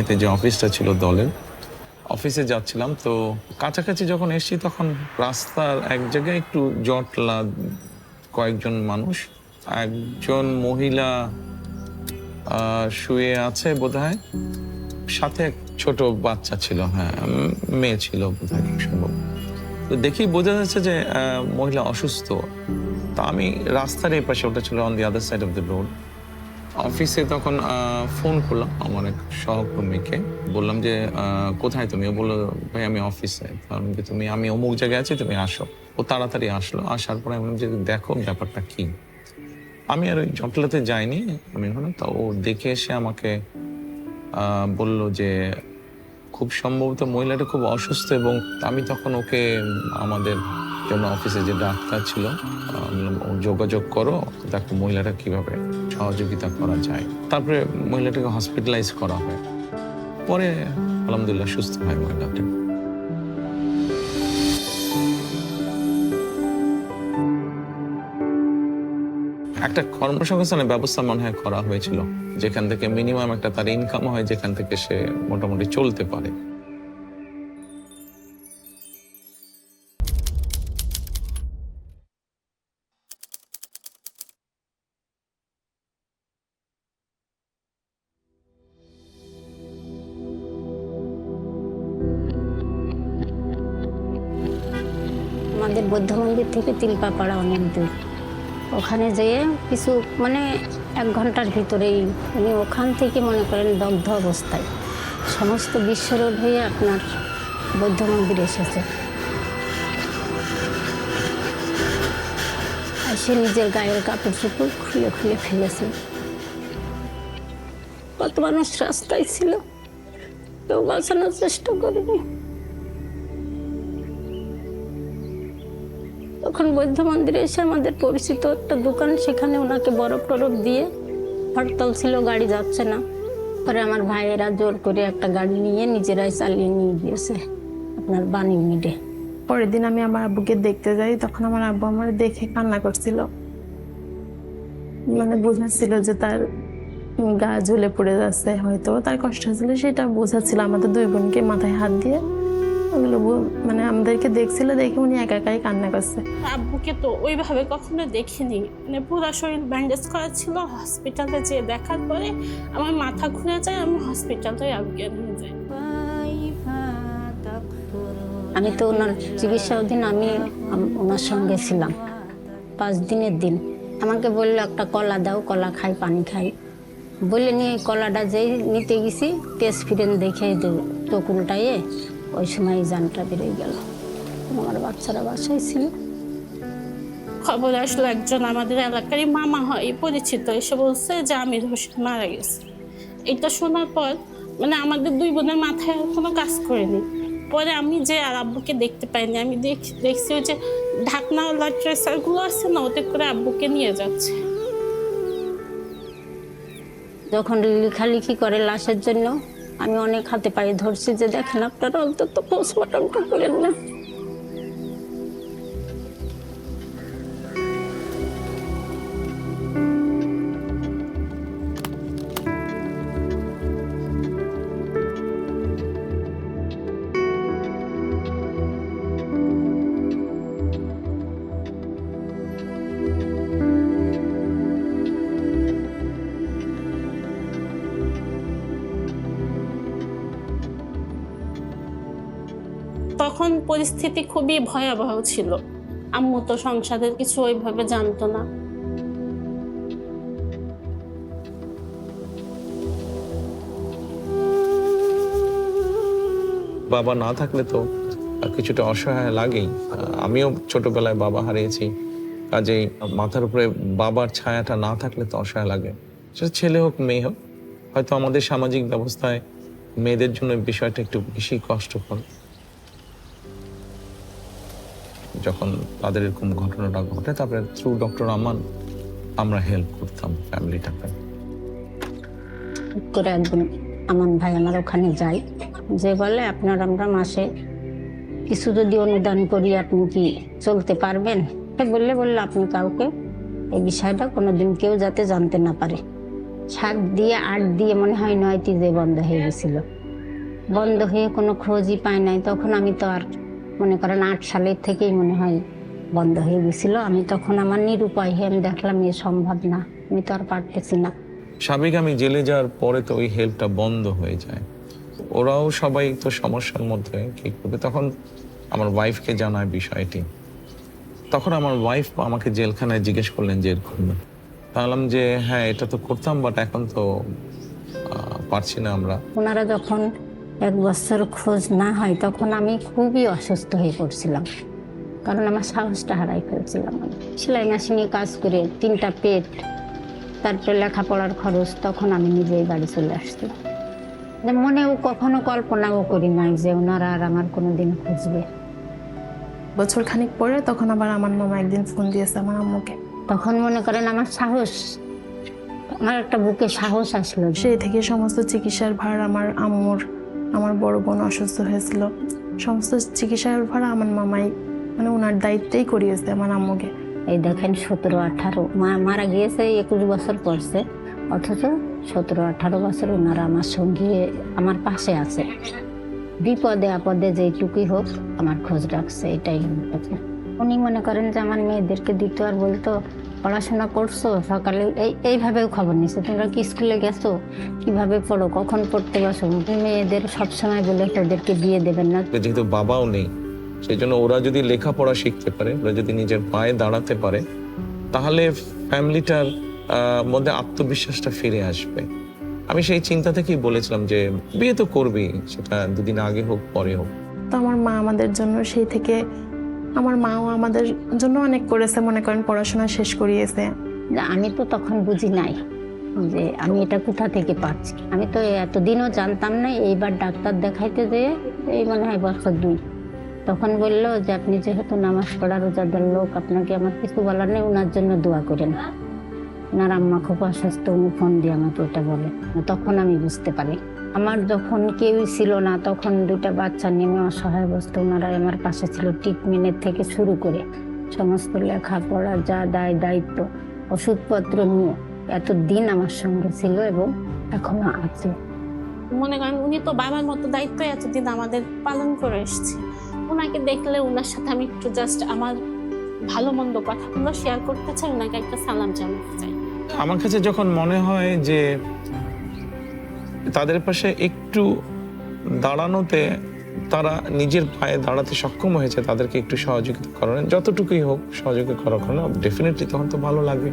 রাজধানীতে যে অফিসটা ছিল দলের, অফিসে যাচ্ছিলাম। তো কাছাকাছি যখন এসেছি তখন রাস্তার এক জায়গায় একটু জটলা, কয়েকজন মানুষ, একজন মহিলা শুয়ে আছে বোধহয়, সাথে এক ছোট বাচ্চা ছিল, হ্যাঁ মেয়ে ছিল বোধহয় সম্ভব। তো দেখি বোঝা যাচ্ছে যে মহিলা অসুস্থ। তা আমি রাস্তার এই পাশে, ওটা ছিল on the other side of the road, অফিসে তখন ফোন করলাম আমার এক সহকর্মীকে, বললাম যে কোথায় তুমি? ও বললো ভাই আমি অফিসে। কারণ কি আমি অমুক জায়গায় আছি, তুমি আসো। ও তাড়াতাড়ি আসলো, আসার পরে আমি বললাম যে দেখো ব্যাপারটা কি। আমি আর ওই জটলাতে যাইনি, আমি ওখানে তো ও দেখে এসে আমাকে বলল যে খুব সম্ভবত মহিলাটা খুব অসুস্থ, এবং আমি তখন ওকে আমাদের জন্য অফিসে যে ডাক্তার ছিল যোগাযোগ করো, দেখো মহিলাটা কিভাবে সহযোগিতা করা যায়। তারপরে মহিলাটাকে হসপিটালাইজ করা হয়, পরে আলহামদুলিল্লাহ সুস্থ হয় মহিলাটা। একটা কর্মসংস্থানের ব্যবস্থা মনে হয় করা হয়েছিল, যেখান থেকে মিনিমাম একটা তার ইনকাম হয়, যেখান থেকে সে মোটামুটি চলতে পারে। আমাদের বৌদ্ধ মন্দির থেকে তিলপাপাড়া অনেক দূর। ওখানে যেয়ে কিছু মানে 1 ঘন্টার ভিতরেই উনি ওখান থেকে মনে করেন দগ্ধ অবস্থায় সমস্ত বিশ্ব রোড হয়ে আপনার বৌদ্ধ মন্দির এসেছে। আর সে নিজের গায়ের কাপড় চোপড় খুলে খুলে ফেলেছে। কত মানুষ রাস্তায় ছিল, কেউ বাঁচানোর চেষ্টা করেনি। তখন বৌদ্ধ মন্দিরে এসে আমাদের পরিচিত একটা দোকান, সেখানে ওনাকে বরফ টরফ দিয়ে, হরতাল ছিল, গাড়ি যাচ্ছে না। পরে আমার ভাইয়েরা জোর করে একটা গাড়ি নিয়ে নিজেরাই চালিয়ে নিয়ে গিয়েছে আপনার বাণী মিডে। পরের দিন আমি আমার আব্বুকে দেখতে যাই, তখন আমার আব্বু আমার দেখে কান্না করছিল, মানে বোঝাচ্ছিল যে তার গা ঝুলে পড়ে যাচ্ছে, হয়তো তার কষ্ট হচ্ছিল, সেটা বোঝাচ্ছিল। আমাদের 2 বোনকে মাথায় হাত দিয়ে ওগুলো মানে আমাদেরকে দেখছিল, দেখে উনি একা একাই কান্না করছে। আব্বুকে তো ওইভাবে কখনো দেখিনি, মানে পুরো শরীর ব্যান্ডেজ করা ছিল। হসপিটালে যেয়ে দেখার পরে আমার মাথা ঘুরে যায়, আমি হসপিটালে অজ্ঞান হয়ে যাই। আমি তো ওনার চিকিৎসা অধীন, আমি ওনার সঙ্গে ছিলাম 5 দিনের দিন। আমাকে বললো একটা কলা দাও, কলা খাই, পানি খাই বলে নিয়ে কলাটা যেই নিতে গেছি, টেস্ট ফিরেন দেখে চোখ উল্টাইয়ে ওই সময় জানটা বেরিয়ে গেল। আমার বাচ্চারা বাসায় ছিল। খবর আসলো, একজন আমাদের এলাকারই মামা হয় পরিচিত, এসে বলছে যে আমির হোসেন মারা গেছে। এটা শোনার পর মানে আমাদের 2 বোনের মাথায় কোনো কাজ করেনি। পরে আমি যে আর আব্বুকে দেখতে পাইনি, আমি দেখছি ওই যে ঢাকনাওয়ালা ট্রেসারগুলো আছে না, ওতে করে আব্বুকে নিয়ে যাচ্ছে। যখন লেখালেখি করে লাশের জন্য, আমি অনেক হাতে পায়ে ধরছি যে দেখেন আপনারা অন্তত পোস্টমর্টমটা করেন না। তখন পরিস্থিতি খুবই ভয়াবহ ছিল। আম্মু তো সংসারের কিছু ওইভাবে জানতো না। বাবা না থাকলে তো কিছুটা অসহায় লাগেই। আমিও ছোটবেলায় বাবা হারিয়েছি, কাজেই মাথার উপরে বাবার ছায়াটা না থাকলে তো অসহায় লাগে। সেটা ছেলে হোক মেয়ে হোক, হয়তো আমাদের সামাজিক ব্যবস্থায় মেয়েদের জন্য বিষয়টা একটু বেশি কষ্টকর। যখন তাদের এরকম ঘটনাটা ঘটে, তারপরে থ্রু ডক্টর আমান আমরা হেল্প করতাম ফ্যামিলিটাকে। করে একদিন আমান ভাই আমার ওখানে যাই, যে বলে আপনার আমরা মাসে কিছু যদি অনুদান করি আপনি কি চলতে পারবেন? বললে আপনি কাউকে এই বিষয়টা কোনোদিন কেউ যাতে জানতে না পারে, 7 দিয়ে 8 দিয়ে মনে হয় 9টি যে বন্ধ হয়ে গেছিল। বন্ধ হয়ে কোনো খোঁজই পায় নাই। তখন আমি তো আর মনে করেন 8 সালের থেকেই মনে হয় বন্ধ হয়ে গেছিল। আমি তখন আমার নিরুপায় হয়ে আমি দেখলাম এ সম্ভব না, আমি তো আর পারতেছি না। স্বাভাবিক আমি জেলে যাওয়ার পরে তো ওই হেল্পটা বন্ধ হয়ে যায়। ওরাও সবাই তো সমস্যার মধ্যে কি করবে, তখন আমার ওয়াইফকে জানায় বিষয়টি। তখন আমার ওয়াইফ আমাকে জেলখানায় জিজ্ঞেস করলেন যে এরকম, বললাম যে হ্যাঁ এটা তো করতাম, বাট এখন তো পারছি না আমরা। ওনারা যখন 1 বছর খোঁজ না হয় তখন আমি খুবই অসুস্থ হয়ে পড়ছিলাম, কারণ আমার সাহসটা হারাই ফেলছিলাম। সেলাই মেশিনে কাজ করে 3টা পেট, তারপরে লেখাপড়ার খরচ, তখন আমি নিজেই বাড়ি চলে আসছিলাম। মনেও কখনো কল্পনাও করি নাই যে ওনারা আর আমার কোনোদিন খুঁজবে। বছর খানিক পরে তখন আবার আমার মামা একদিন ফোন দিয়েছে আমার আম্মুকে। তখন মনে করেন আমার সাহস, আমার একটা বুকে সাহস আসলো। সেই থেকে সমস্ত চিকিৎসার ভার আমার আম্মুর, আমার বড় বোন অসুস্থ হয়েছিল, সমস্ত চিকিৎসার ভার আমার মামাই মানে ওনার দায়িত্বেই করিয়েছে আমার আম্মুকে। এই দেখেন 17-18 মারা গিয়েছে 21 বছর পড়ছে, অথচ 17-18 বছর ওনারা আমার সঙ্গে আমার পাশে আছে। বিপদে আপদে যেটুকুই হোক আমার খোঁজ রাখছে, এটাই কথা। উনি মনে করেন যে আমার মেয়েদেরকে দিত আর বলতো পড়াশোনা করছো, সকালে এইভাবেও খবর নিচ্ছে, তোমরা কি স্কুলে গেছো, কিভাবে পড়ো, কখন পড়তে বসো। মেয়েদের সবসময় বলে ওদেরকে বিয়ে দেবেন না। যেহেতু বাবাও নেই, সেই জন্য ওরা যদি লেখাপড়া শিখতে পারে, ওরা যদি নিজের পায়ে দাঁড়াতে পারে, তাহলে ফ্যামিলিটার মধ্যে আত্মবিশ্বাসটা ফিরে আসবে। আমি সেই চিন্তা থেকেই বলেছিলাম যে বিয়ে তো করবি, সেটা 2 দিন আগে হোক পরে হোক। তো আমার মা আমাদের জন্য সেই থেকে, আমার মাও আমাদের জন্য অনেক করেছে, মনে করেন পড়াশোনা শেষ করিয়েছে। আমি তো তখন বুঝি নাই যে আমি এটা কোথা থেকে পাচ্ছি। আমি তো এতদিনও জানতাম না। এইবার ডাক্তার দেখাইতে যেয়ে এই মনে হয় বছর 2, তখন বললো যে আপনি যেহেতু নামাজ পড়া রোজাদার লোক, আপনাকে আমার কিছু বলার নেই, ওনার জন্য দোয়া করেন। ওনার আম্মা খুব অসুস্থ, উনি ফোন দিয়ে আমাকে ওটা বলে। তখন আমি বুঝতে পারি। আমার যখন কেউই ছিল না, তখন 2টা বাচ্চা নেমে অসহায় অবস্থা, ওনারা আমার পাশে ছিল। ট্রিটমেন্টের থেকে শুরু করে সমস্ত লেখাপড়া, যা দায় দায়িত্ব, ওষুধপত্র নিয়ে এতদিন আমার সঙ্গে ছিল এবং এখনো আছে। মনে করেন উনি তো বাবার মতো দায়িত্ব এতদিন আমাদের পালন করে এসেছে। ওনাকে দেখলে ওনার সাথে আমি একটু জাস্ট আমার ভালো মন্দ কথাগুলো শেয়ার করতে চাই, ওনাকে একটা সালাম জানাতে চাই। আমার কাছে যখন মনে হয় যে তাদের পাশে একটু দাঁড়ানোতে তারা নিজের পায়ে দাঁড়াতে সক্ষম হয়েছে, তাদেরকে একটু সহযোগিতা করানো, যতটুকুই হোক সহযোগিতা করানো, ডেফিনেটলি তখন তো ভালো লাগবে।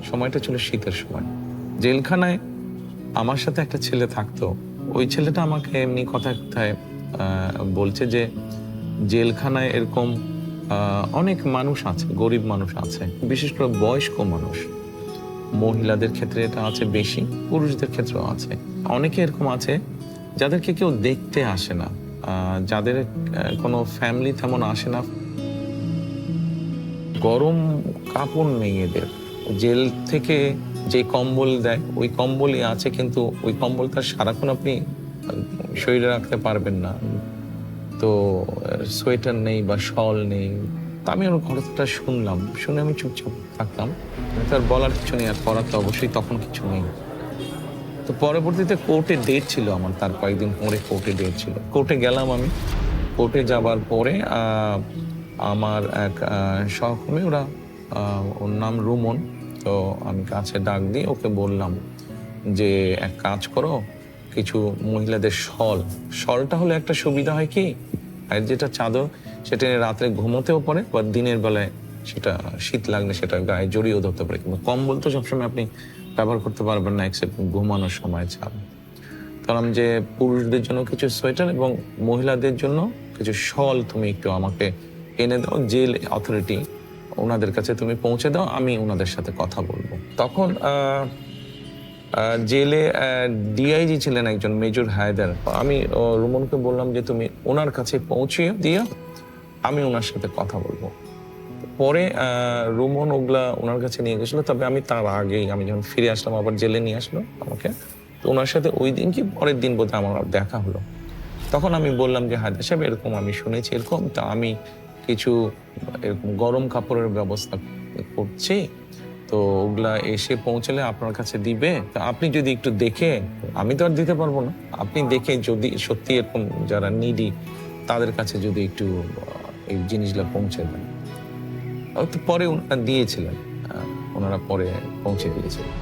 সময়টা ছিল শীতের সময়। জেলখানায় আমার সাথে একটা ছেলে থাকতো। ওই ছেলেটা আমাকে এমনি কথায় কথায় বলছে যে জেলখানায় এরকম অনেক মানুষ আছে, গরিব মানুষ আছে, বিশেষ করে বয়স্ক মানুষ। মহিলাদের ক্ষেত্রে এটা আছে বেশি, পুরুষদের ক্ষেত্রেও আছে। অনেকে এরকম আছে যাদেরকে কেউ দেখতে আসে না, যাদের কোনো ফ্যামিলি তেমন আসে না, গরম কাপড় নেই এদের। জেল থেকে যে কম্বল দেয় ওই কম্বলই আছে, কিন্তু ওই কম্বলটা সারাক্ষণ আপনি শরীরে রাখতে পারবেন না। তো সোয়েটার নেই বা শল নেই। তা আমি ওর কথাটা শুনলাম, শুনে আমি চুপচাপ থাকতাম। তার বলার কিছু নেই, আর করার তো অবশ্যই তখন কিছু নেই। তো পরবর্তীতে কোর্টে ডেট ছিল আমার, তার কয়েকদিন পরে কোর্টে ডেট ছিল। কোর্টে গেলাম আমি। কোর্টে যাবার পরে আমার এক সহকর্মী, ওর নাম রুমন, তো আমি কাছে ডাক দিয়ে ওকে বললাম যে এক কাজ করো, কিছু মহিলাদের শলটা হলে একটা সুবিধা হয় কি, আর যেটা চাদর সেটা রাত্রে ঘুমোতেও পারে, বা দিনের বেলায় সেটা শীত লাগলে সেটা গায়ে জড়িয়েও ধরতে পারে। কিন্তু কম্বল তো সবসময় আপনি ব্যবহার করতে পারবেন না, এক্সেপ্ট ঘুমানোর সময় ছাড়া। বললাম যে পুরুষদের জন্য কিছু সোয়েটার এবং মহিলাদের জন্য কিছু শল তুমি একটু আমাকে এনে দাও, জেল অথরিটি ওনাদের কাছে তুমি পৌঁছে দাও, আমি ওনাদের সাথে কথা বলবো। তখন জেলে ডিআইজি ছিলেন একজন, মেজর হায়দার। আমি রুমনকে বললাম যে তুমি ওনার কাছে পৌঁছে দিও, আমি ওনার সাথে কথা বলবো। পরে রুমন ওগুলা ওনার কাছে নিয়ে গেছিলো, তবে আমি তার আগেই, আমি যখন ফিরে আসলাম আবার জেলে নিয়ে আসলো আমাকে, তো ওনার সাথে ওই দিন কি পরের দিন বোধহয় আমার দেখা হলো। তখন আমি বললাম যে হায়দার সাহেব এরকম আমি শুনেছি এরকম, তা আমি কিছু এরকম গরম কাপড়ের ব্যবস্থা করছি, তো ওগুলা এসে পৌঁছলে আপনার কাছে দিবে, তা আপনি যদি একটু দেখে, আমি তো আর দিতে পারবো না, আপনি দেখে যদি সত্যি এরকম যারা নিডি তাদের কাছে যদি একটু এই জিনিসগুলো পৌঁছে দেন। তো পরে ওনারা দিয়েছিলেন, ওনারা পরে পৌঁছে দিয়েছিলেন।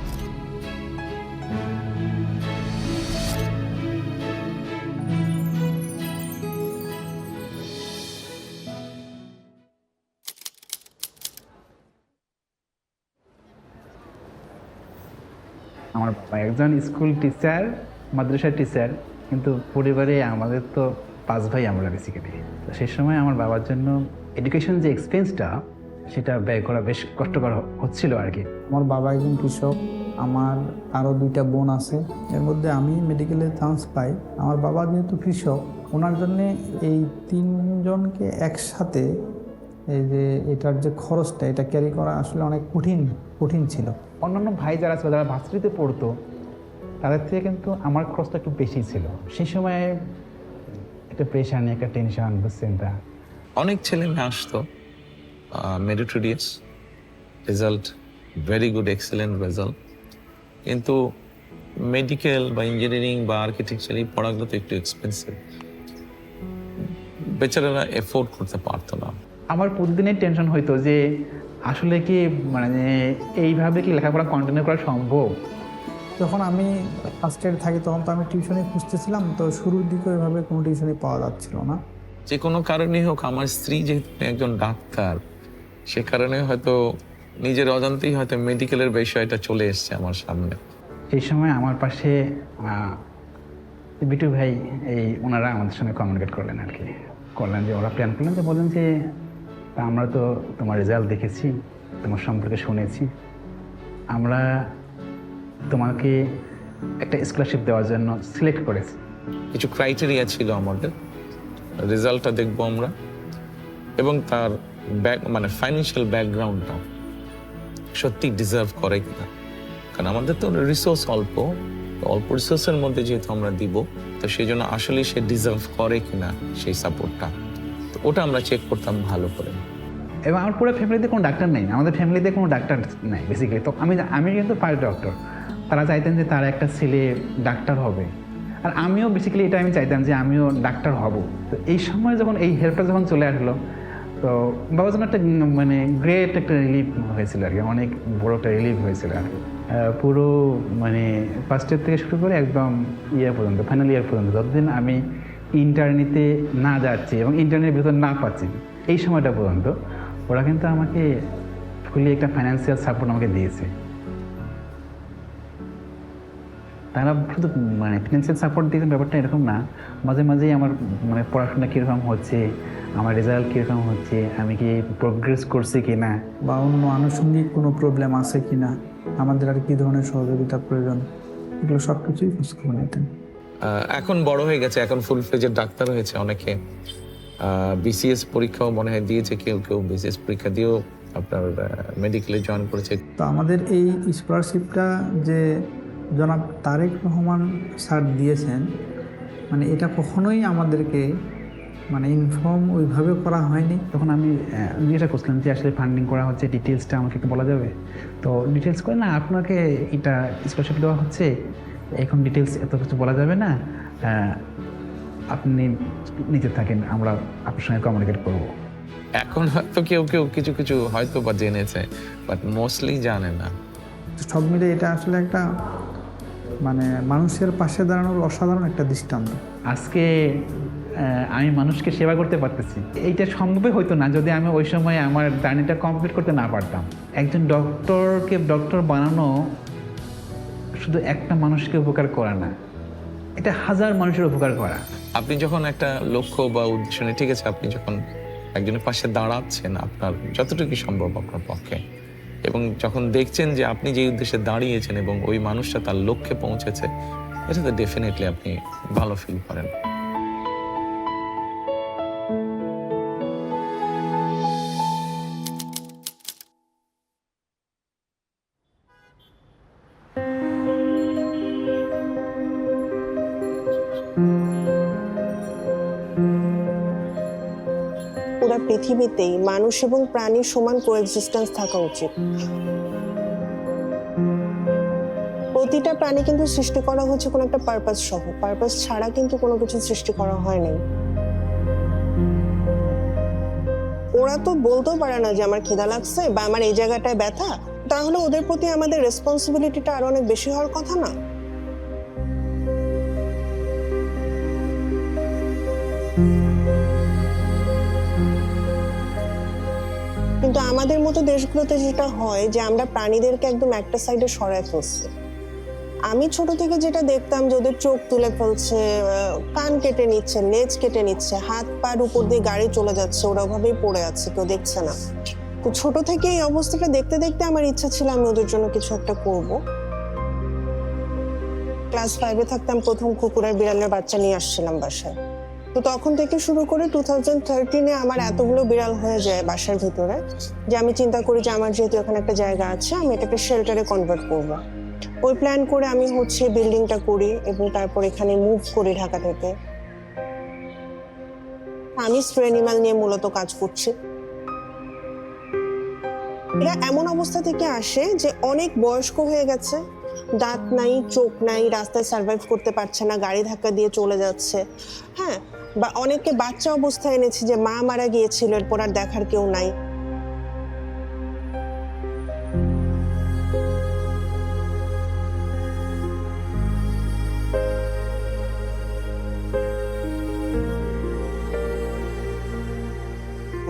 আমার বাবা একজন স্কুল টিচার, মাদ্রাসার টিচার, কিন্তু পরিবারে আমাদের তো 5 ভাই আমরা বেসিক্যালি। তো সেই সময় আমার বাবার জন্য এডুকেশন যে এক্সপেন্সটা সেটা ব্যয় করা বেশ কষ্টকর হচ্ছিল আর কি। আমার বাবা একজন কৃষক, আমার আরও 2টা বোন আছে, এর মধ্যে আমি মেডিকেলে চান্স পাই। আমার বাবা যেহেতু কৃষক, ওনার জন্যে এই 3 জনকে একসাথে এই যে এটার যে খরচটা এটা ক্যারি করা আসলে অনেক কঠিন ছিল। অন্যান্য ভাই যারা ছিল, যারা ভার্সিটিতে পড়তো, তাদের থেকে কিন্তু আমার খরচটা একটু বেশি ছিল। সেই সময়ে একটা প্রেশার নিয়ে, একটা টেনশন, বুঝছেন তা। অনেক ছেলে মেয়ে আসতো, meritorious result, very good, excellent result, কিন্তু মেডিকেল বা ইঞ্জিনিয়ারিং বা আর্কিটেকচার এই পড়াগুলো তো একটু এক্সপেন্সিভ, বেচারারা এফোর্ড করতে পারতো না। আমার প্রতিদিনের টেনশন হইতো যে আসলে কি মানে এইভাবে কি লেখাপড়া কন্টিনিউ করা সম্ভব। যখন আমি ফার্স্ট ইয়ার থাকি তখন তো আমি টিউশনি খুঁজতেছিলাম, তো শুরুর দিকে ওইভাবে কোনো টিউশনি পাওয়া যাচ্ছিল না। যে কোনো কারণেই হোক, আমার স্ত্রী যেহেতু একজন ডাক্তার, সে কারণে হয়তো নিজের অজান্তেই হয়তো মেডিকেলের বিষয়টা চলে এসছে আমার সামনে। এই সময় আমার পাশে বিটু ভাই, এই ওনারা আমাদের সঙ্গে কমিউনিকেট করলেন আর কি, করলেন যে ওরা প্ল্যান করলেন, যে বললেন যে আমরা তো তোমার রেজাল্ট দেখেছি, তোমার সম্পর্কে শুনেছি, আমরা তোমাকে একটা স্কলারশিপ দেওয়ার জন্য সিলেক্ট করেছি। কিছু ক্রাইটেরিয়া ছিল আমাদের, রেজাল্টটা দেখবো আমরা, এবং তার মানে ফাইন্যান্সিয়াল ব্যাকগ্রাউন্ডটা সত্যি ডিজার্ভ করে কিনা, কারণ আমাদের তো রিসোর্স অল্প রিসোর্সের মধ্যে যেহেতু আমরা দিব, তো সেই জন্য আসলে সে ডিজার্ভ করে কিনা সেই সাপোর্টটা, তো ওটা আমরা চেক করতাম ভালো করে। এবং আমার পুরো ফ্যামিলিতে কোনো ডাক্তার নেই, আমাদের ফ্যামিলিতে কোনো ডাক্তার নেই বেসিক্যালি। তো আমি কিন্তু ফার্স্ট ডক্টর, তারা চাইতেন যে তার একটা ছেলে ডাক্তার হবে, আর আমিও বেসিক্যালি এটা আমি চাইতাম যে আমিও ডাক্তার হব। তো এই সময় যখন এই হেল্পটা যখন চলে আসলো, তো বাবার জন্য একটা মানে গ্রেট একটা রিলিফ হয়েছিল আর কি, অনেক বড় একটা রিলিফ হয়েছিল আর কি। পুরো মানে ফার্স্ট ইয়ার থেকে শুরু করে একদম ইয়ার পর্যন্ত, ফাইনাল ইয়ার পর্যন্ত, যতদিন আমি ইন্টার্নিতে না যাচ্ছি এবং ইন্টার্নের ভিতর না পাচ্ছি, এই সময়টা পর্যন্ত ওরা কিন্তু আমাকে ফুলি একটা ফাইন্যান্সিয়াল সাপোর্ট আমাকে দিয়েছে। তারা শুধু মানে ফিনান্সিয়াল সাপোর্ট দিয়েছেন ব্যাপারটা এরকম না, মাঝে মাঝেই আমার মানে পড়াশোনা কীরকম হচ্ছে, আমার রেজাল্ট কীরকম হচ্ছে, আমি কি প্রোগ্রেস করছি কি না, বা অন্য আনুষঙ্গিক কোনো প্রবলেম আছে কি না, আমাদের আর কী ধরনের সহযোগিতা প্রয়োজন, এগুলো সব কিছুই খোঁজখবর নিতেন। এখন বড় হয়ে গেছে, এখন ফুল ফ্লেজের ডাক্তার হয়েছে অনেকে, বিসিএস পরীক্ষাও মনে হয় দিয়েছে, কেউ বিসিএস পরীক্ষা দিয়েও আপনার মেডিকেলে জয়েন করেছে। তো আমাদের এই স্কলারশিপটা যে জনাব তারেক রহমান স্যার দিয়েছেন, মানে এটা কখনোই আমাদেরকে মানে ইনফর্ম ওইভাবে করা হয়নি। তখন আমি যেটা করছিলাম যে আসলে ফান্ডিং করা হচ্ছে, ডিটেলসটা আমাকে একটু বলা যাবে? তো ডিটেলস করে না, আপনাকে এটা স্কলারশিপ দেওয়া হচ্ছে, এখন ডিটেলস এত কিছু বলা যাবে না, আপনি নিতে থাকেন, আমরা আপনার সঙ্গে কমিউনিকেট করবো। এখন হয়তো কেউ কিছু হয়তো বা জেনেছে, বাট মোস্টলি জানে না। সব মিলে এটা আসলে একটা মানে মানুষের পাশে দাঁড়ানোর অসাধারণ একটা দৃষ্টান্ত। আজকে আমি মানুষকে সেবা করতে পারতেছি, এইটা সম্ভবই হইতো না যদি আমি ওই সময় আমার জার্নিটা কমপ্লিট করতে না পারতাম। একজন ডক্টরকে ডক্টর বানানো শুধু একটা মানুষকে উপকার করা না, এটা হাজার মানুষের উপকার করা। আপনি যখন একটা লক্ষ্য বা উদ্দেশ্য নিয়ে, ঠিক আছে, আপনি যখন একজনের পাশে দাঁড়াচ্ছেন আপনার যতটুকু সম্ভব আপনার পক্ষে, এবং যখন দেখছেন যে আপনি যে উদ্দেশ্যে দাঁড়িয়েছেন এবং ওই মানুষটা তার লক্ষ্যে পৌঁছেছে, এটাতে ডেফিনেটলি আপনি ভালো ফিল করেন। পুরো পৃথিবীতেই মানুষ এবং প্রাণীর সমান কোএক্সিস্টেন্স থাকা উচিত। প্রতিটা প্রাণী কিন্তু সৃষ্টি করা হচ্ছে কোনো একটা পারপাস সহ, পারপাস ছাড়া কিন্তু কোনো কিছু সৃষ্টি করা হয়নি। ওরা তো বলতেও পারে না যে আমার খিদা লাগছে বা আমার এই জায়গাটায় ব্যথা, তাহলে ওদের প্রতি আমাদের রেসপন্সিবিলিটিটা আরো অনেক বেশি হওয়ার কথা না? কিন্তু আমাদের মতো দেশগুলোতে যেটা হয় যে আমরা প্রাণীদেরকে একদম একটা সাইডে সরায় ফেলছি। আমি ছোট থেকে যেটা দেখতাম যে ওদের চোখ তুলে ফেলছে, কান কেটে নিচ্ছে, লেজ কেটে নিচ্ছে, হাত পার উপর দিয়ে গাড়ি চলে যাচ্ছে, ওরা ওভাবেই পড়ে আছে, কেউ দেখছে না। তো ছোট থেকে এই অবস্থাটা দেখতে দেখতে আমার ইচ্ছা ছিল আমি ওদের জন্য কিছু একটা করব। ক্লাস 5-এ থাকতাম, প্রথম কুকুরের বিড়ালের বাচ্চা নিয়ে আসছিলাম বাসায়। তো তখন থেকে শুরু করে 2013-এ আমার এতগুলো বিড়াল হয়ে যায় বাসার ভিতরে যে আমি চিন্তা করি যে আমার যেহেতু এখানে একটা জায়গা আছে, আমি এটাকে শেল্টারে কনভার্ট করব। ওই প্ল্যান করে আমি হচ্ছে বিল্ডিংটা করি এবং তারপর এখানে মুভ করি ঢাকা থেকে। আমি স্ট্রে অ্যানিমাল নিয়ে মূলত কাজ করছি। এরা এমন অবস্থা থেকে আসে যে অনেক বয়স্ক হয়ে গেছে, দাঁত নাই, চোখ নাই, রাস্তায় সার্ভাইভ করতে পারছে না, গাড়ি ধাক্কা দিয়ে চলে যাচ্ছে। হ্যাঁ, বা অনেকে বাচ্চা অবস্থায় এনেছে যে মা মারা গিয়েছিল, এরপর আর দেখার কেউ নাই।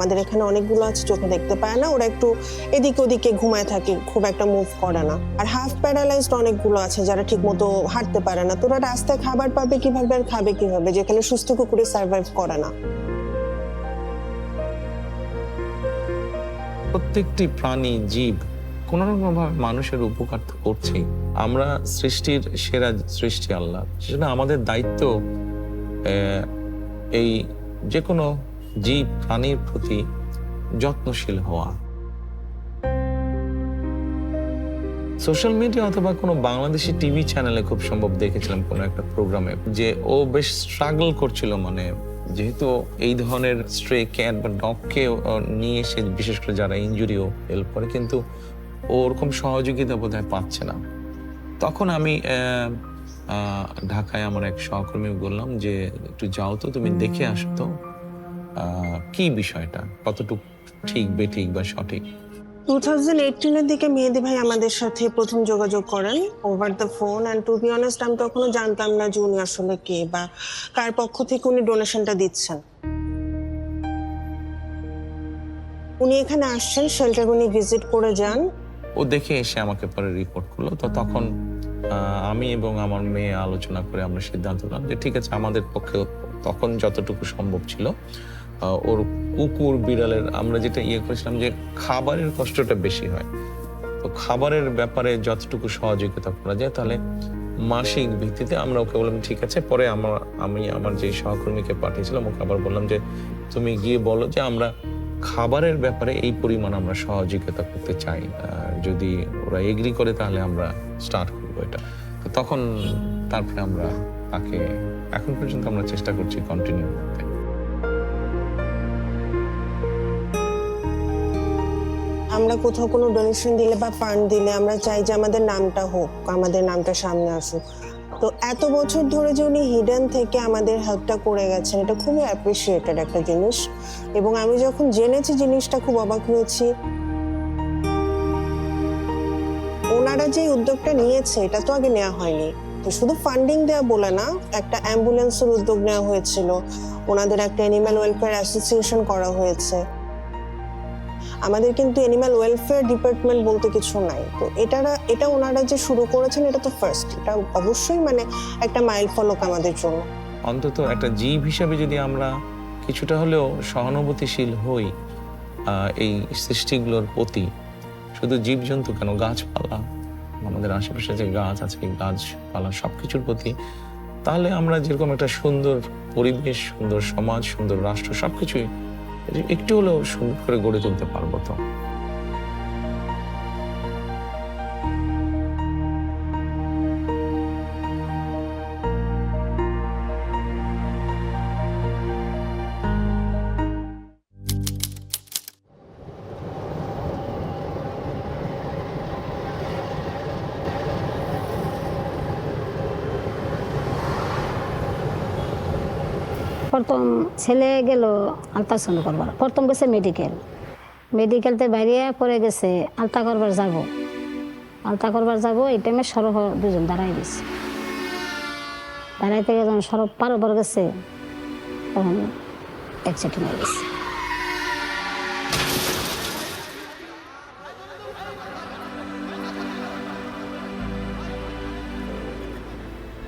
আমাদের এখানে অনেকগুলো আছে চোখে দেখতে পায় না, ওরা একটু এদিকে ওদিকে ঘুমায় থাকে, খুব একটা মুভ করে না। আর হাফ প্যারালাইজড অনেকগুলো আছে যারা ঠিক মতো হাঁটতে পারে না। তোরা রাস্তায় খাবার পাবে কিভাবে আর খাবে কিভাবে, যেখানে সুস্থ কুকুরে সার্ভাইভ করে না। প্রত্যেকটি প্রাণী, জীব কোনো না কোনোভাবে মানুষের উপকার তো করছেই। আমরা সৃষ্টির সেরা সৃষ্টি আল্লাহ, সেজন্য আমাদের দায়িত্ব এই যে কোনো জীব প্রাণীর প্রতি যত্নশীল হওয়া। সোশ্যাল মিডিয়া অথবা কোনো বাংলাদেশি টিভি চ্যানেলে খুব সম্ভব দেখেছিলাম কোনো একটা প্রোগ্রামে যে ও বেশ স্ট্রাগল করছিল, মানে যেহেতু এই ধরনের স্ট্রে ক্যাট বা ডগকে নিয়ে এসে বিশেষ করে যারা ইনজুরিও হেল্প করে, কিন্তু ওরকম সহযোগিতা বোধহয় পাচ্ছে না। তখন আমি ঢাকায় আমার এক সহকর্মী বললাম যে একটু যাও তো, তুমি দেখে আসো তো কি বিষয়টা কতটুকু ঠিক বেঠিক বা সঠিক। 2018-এর দিকে মেহেদি ভাই আমাদের সাথে প্রথম যোগাযোগ করেন over the phone. And to be honest, আমি তখনও জানতাম না যে উনি আসলে কে বা কার পক্ষ থেকে উনি ডোনেশনটা দিচ্ছেন। উনি এখানে আসছেন, শেল্টার উনি ভিজিট করে যান। ও দেখে এসে আমাকে পরে রিপোর্ট করলো। তো তখন আমি এবং আমার মেয়ে আলোচনা করে আমরা সিদ্ধান্ত নিলাম যে ঠিক আছে, আমাদের পক্ষে তখন যতটুকু সম্ভব ছিল ওর কুকুর বিড়ালের আমরা যেটা করেছিলাম যে খাবারের কষ্টটা বেশি হয়, তো খাবারের ব্যাপারে যতটুকু সহযোগিতা করা যায়, তাহলে মাসিক ভিত্তিতে আমরা ওকে বললাম ঠিক আছে। পরে আমি আমার যে সহকর্মীকে পাঠিয়েছিলাম ওকে আবার বললাম যে তুমি গিয়ে বলো যে আমরা খাবারের ব্যাপারে এই পরিমাণ আমরা সহযোগিতা করতে চাই, যদি ওরা এগ্রি করে তাহলে আমরা স্টার্ট করবো এটা। তো তখন তারপরে আমরা তাকে এখন পর্যন্ত আমরা চেষ্টা করছি কন্টিনিউ করতে। আমরা কোথাও কোনো ডোনেশন দিলে বা ফান্ড দিলে আমরা চাই যে আমাদের নামটা হোক, আমাদের নামটা সামনে আসুক। তো এত বছর ধরে যে উনি হিডেন থেকে আমাদের হেল্পটা করে গেছেন, এটা খুবই অ্যাপ্রিসিয়েটেড একটা জিনিস। এবং আমি যখন জেনেছি জিনিসটা খুব অবাক হয়েছি। ওনারা যে উদ্যোগটা নিয়েছে এটা তো আগে নেওয়া হয়নি। তো শুধু ফান্ডিং দেওয়া বলে না, একটা অ্যাম্বুলেন্সের উদ্যোগ নেওয়া হয়েছিল, ওনাদের একটা অ্যানিম্যাল ওয়েলফেয়ার অ্যাসোসিয়েশন করা হয়েছে। আমাদের কিন্তু অ্যানিম্যাল ওয়েলফেয়ার ডিপার্টমেন্ট বলতে কিছু নাই। তো এটা ওনারা যে শুরু করেছেন এটা তো ফার্স্ট, এটা অবশ্যই মানে একটা মাইল ফলক আমাদের জন্য। অন্তত একটা জীব হিসাবে যদি আমরা কিছুটা হলেও সহানুভূতিশীল হই এই সৃষ্টিগুলোর প্রতি, শুধু জীবজন্তু কেন, গাছপালা, আমাদের আশেপাশে যে গাছ আছে গাছপালা সবকিছুর প্রতি, তাহলে আমরা যেরকম একটা সুন্দর পরিবেশ, সুন্দর সমাজ, সুন্দর রাষ্ট্র সবকিছুই একটু হলেও সুন্দর করে গড়ে তুলতে পারবো। তো প্রথম ছেলে গেল আলট্রাসাউন্ড করবার, প্রথম গেছে মেডিকেলতে বাইরে পরে গেছে আলতা করবার যাব এই টাইমে সরব দুজন দাঁড়াই গেছে, দাঁড়াইতে গিয়ে যখন সরব পার ওপর গেছে তখন অ্যাক্সিডেন্ট হয়ে গেছে।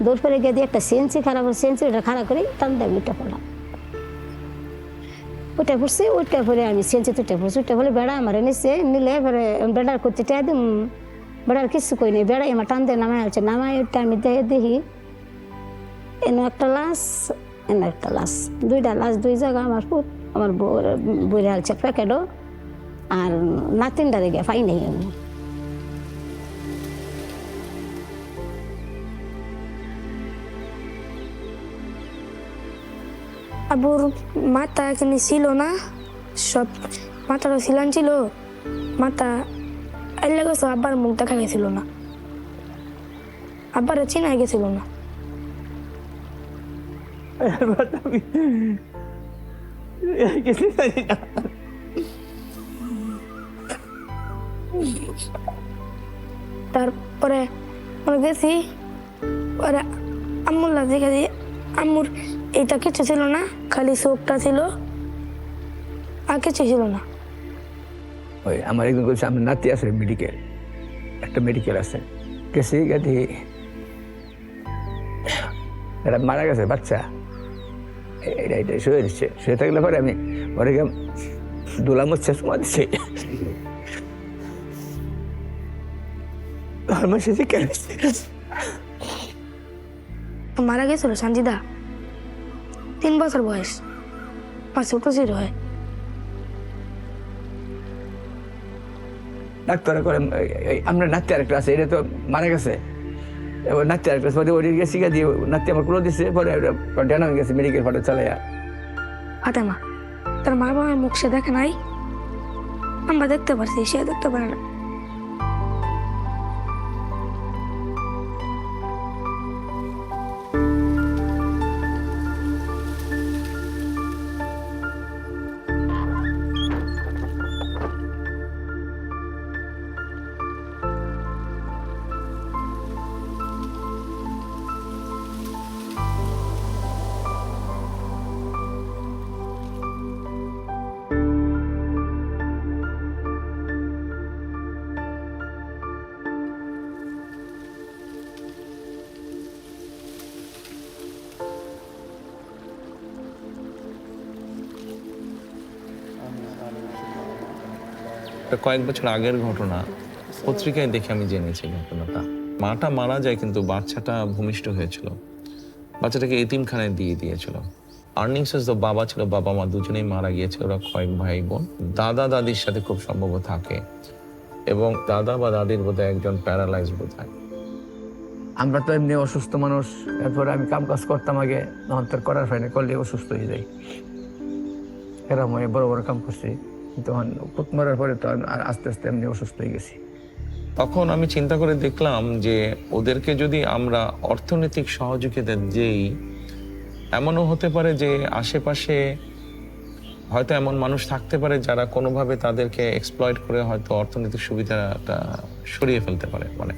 দৌড় করে গিয়ে দিয়ে একটা সিএনসি খারাপ সিএনসি ওটা খারাপ করে টান দেয় উঠে পড়লাম, উঠে পড়ছি উঠে পড়ে আমি সিএনসি উঠে পড়ছি, উঠে পড়লে বেড়া আমার নিচে নিলে এবারে বেড়ার করতে একদম বেড়ার কিছু কই নেই, বেড়াই আমার টান দিয়ে নামাই আছে, নামাই উঠে আমি দেখি এনে একটা লাশ দুইটা লাশ দুই জায়গা আমার বইরে আলছে প্যাকেটও আর নাতিনটারে গিয়ে পাই নেই। আবুর মাথা এখানে ছিল না, সব মাথাটা ছিলান ছিল, মাথা এলে গেছে, আব্বার মুখ দেখা গেছিল না, আব্বারে চিনা গেছিল না। তারপরে গেছি ওরা আম্মুল্লা দেখে দিয়ে আম্মুর এটা কিছু ছিল না, খালি চোখটা ছিল আর কিছু ছিল না। ওই আমার একজন বলছে আমার নাতি আছে একটা মেডিকেল আছে, গেছি গাড়ি এটা মারা গেছে বাচ্চা, এটা শুয়ে দিচ্ছে, শুয়ে থাকলে পরে আমি ওরে দোলা মুচ্ছে সময় দিচ্ছি, মারা গেছিল সঞ্জিদা, 3 বছর বয়স, 5 বছর হয়। ডাক্তার করে আমরা নাতি আরেকটা আছে, এটা তো মারা গেছে, এবার নাতি আরেকটা পরে ওই গেছি গা দিয়ে নাতি আমার কুলো দিচ্ছে, পরে ডানা হয়ে গেছে মেডিকেল ফটো চালাইয়া। ফাতেমা তার মা বাবার মুখ সে দেখে নাই, আমরা দেখতে পারছি, সে দেখতে পারে না। কয়েক বছর আগের ঘটনা, পত্রিকায় দেখে আমি জেনেছি ঘটনাটা। মাটা মারা যায় কিন্তু বাচ্চাটা ভূমিষ্ঠ হয়েছিল, বাচ্চাটাকে এতিমখানায় দিয়ে দিয়েছিল। আর্নিং সোর্স তো বাবা ছিল, বাবা মা দুজনেই মারা গিয়েছে, ওরা কয়েক ভাই বোন। দাদা দাদির সাথে খুব সম্ভব থাকে এবং দাদা বা দাদির বোধহয় একজন প্যারালাইজ বোধহয়। আমরা তো এমনি অসুস্থ মানুষ, এরপরে আমি কাম কাজ করতাম আগে, তখন তোর করার হয় না, করলে অসুস্থ হয়ে যাই, এরকম বড় বড় কাম করছি, তখন পুত মারার পরে তো আর আস্তে আস্তে এমনি অসুস্থ হয়ে গেছি। তখন আমি চিন্তা করে দেখলাম যে ওদেরকে যদি আমরা অর্থনৈতিক সহযোগিতা দিই, এমনও হতে পারে যে আশেপাশে হয়তো এমন মানুষ থাকতে পারে যারা কোনোভাবে তাদেরকে এক্সপ্লয়েট করে হয়তো অর্থনৈতিক সুবিধাটা সরিয়ে ফেলতে পারে। মানে